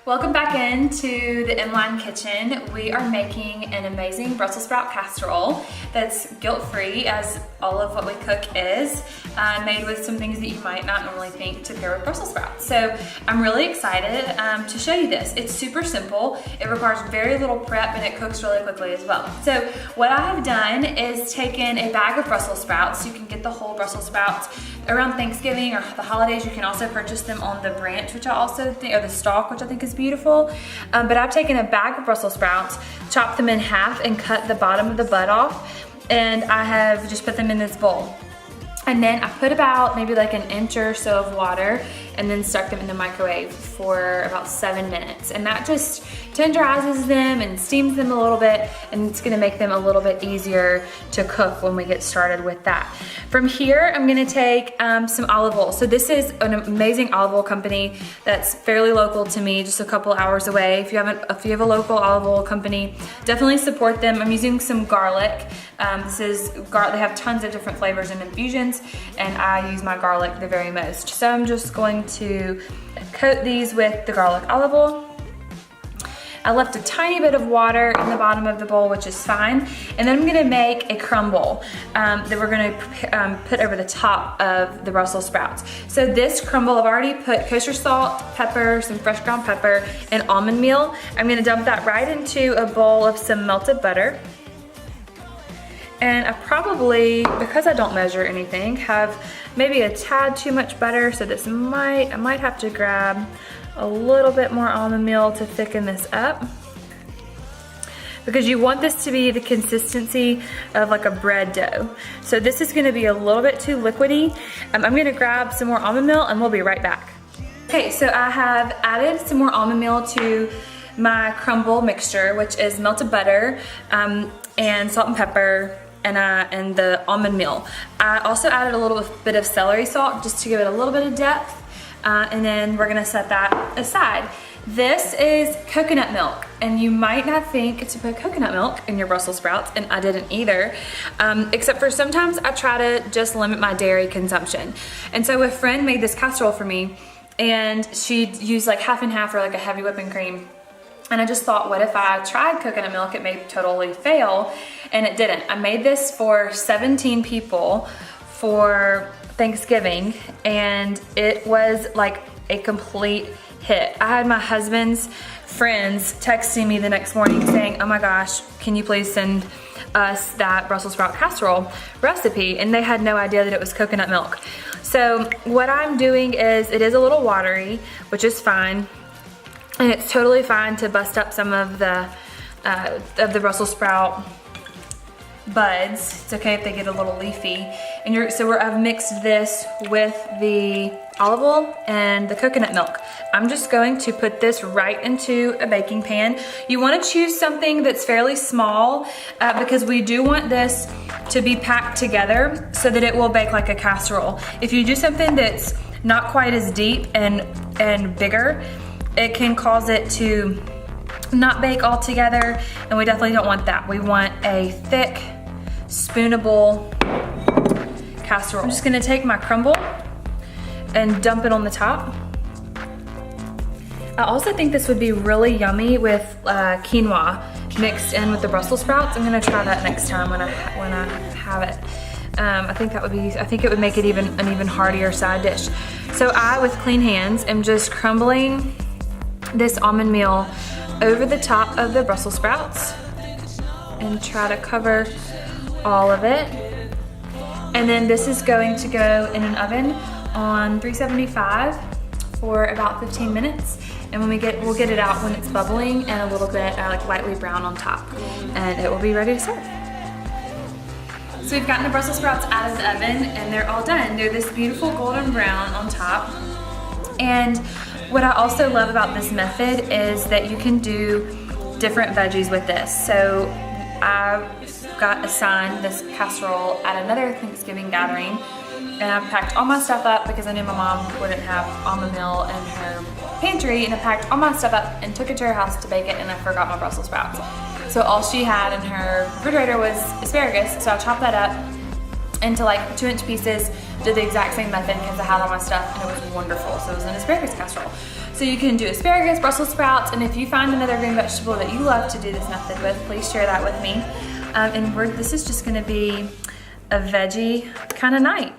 Welcome back into the M-Line kitchen. We are making an amazing Brussels sprout casserole that's guilt-free, as all of what we cook is, made with some things that you might not normally think to pair with Brussels sprouts. So I'm really excited to show you this. It's super simple. It requires very little prep and it cooks really quickly as well. So what I have done is taken a bag of Brussels sprouts. You can get the whole Brussels sprouts around Thanksgiving or the holidays. You can also purchase them on the branch, which I also think, or the stalk, which I think is beautiful. But I've taken a bag of Brussels sprouts, chopped them in half and cut the bottom of the bud off. And I have just put them in this bowl. And then I put about maybe like an inch or so of water and then stuck them in the microwave for about 7 minutes. And that just tenderizes them and steams them a little bit, and it's gonna make them a little bit easier to cook when we get started with that. From here, I'm gonna take some olive oil. So this is an amazing olive oil company that's fairly local to me, just a couple hours away. If you have a local olive oil company, definitely support them. I'm using some garlic. They have tons of different flavors and infusions, and I use my garlic the very most. So I'm just going to coat these with the garlic olive oil. I left a tiny bit of water in the bottom of the bowl, which is fine. And then I'm gonna make a crumble that we're gonna put over the top of the Brussels sprouts. So this crumble, I've already put kosher salt, pepper, some fresh ground pepper, and almond meal. I'm gonna dump that right into a bowl of some melted butter. And I probably, because I don't measure anything, have maybe a tad too much butter, so I might have to grab a little bit more almond meal to thicken this up, because you want this to be the consistency of like a bread dough. So this is gonna be a little bit too liquidy. I'm gonna grab some more almond meal and we'll be right back. Okay, so I have added some more almond meal to my crumble mixture, which is melted butter and salt and pepper, and the almond meal. I also added a little bit of celery salt just to give it a little bit of depth, and then we're gonna set that aside. This is coconut milk, and you might not think to put coconut milk in your Brussels sprouts, and I didn't either, except for sometimes I try to just limit my dairy consumption. And so a friend made this casserole for me, and she used like half and half or like a heavy whipping cream. And I just thought, what if I tried coconut milk? It may totally fail, and it didn't. I made this for 17 people for Thanksgiving, and it was like a complete hit. I had my husband's friends texting me the next morning saying, oh my gosh, can you please send us that Brussels sprout casserole recipe? And they had no idea that it was coconut milk. So what I'm doing is, it is a little watery, which is fine. And it's totally fine to bust up some of the Brussels sprout buds. It's okay if they get a little leafy. And I've mixed this with the olive oil and the coconut milk. I'm just going to put this right into a baking pan. You want to choose something that's fairly small because we do want this to be packed together so that it will bake like a casserole. If you do something that's not quite as deep and bigger, it can cause it to not bake all together, and we definitely don't want that. We want a thick, spoonable casserole. I'm just gonna take my crumble and dump it on the top. I also think this would be really yummy with quinoa mixed in with the Brussels sprouts. I'm gonna try that next time when I have it. I think it would make it an even heartier side dish. So I, with clean hands, am just crumbling this almond meal over the top of the Brussels sprouts and try to cover all of it. And then this is going to go in an oven on 375 for about 15 minutes. And when we'll get it out when it's bubbling and a little bit like lightly brown on top, and it will be ready to serve. So we've gotten the Brussels sprouts out of the oven and they're all done. They're this beautiful golden brown on top. And what I also love about this method is that you can do different veggies with this. So I got assigned this casserole at another Thanksgiving gathering, and I packed all my stuff up because I knew my mom wouldn't have almond meal in her pantry, and I packed all my stuff up and took it to her house to bake it, and I forgot my Brussels sprouts. So all she had in her refrigerator was asparagus, so I chopped that up into like 2-inch pieces. Did the exact same method because I had all my stuff and it was wonderful. So it was an asparagus casserole. So you can do asparagus, Brussels sprouts, and if you find another green vegetable that you love to do this method with, please share that with me. And this is just gonna be a veggie kind of night.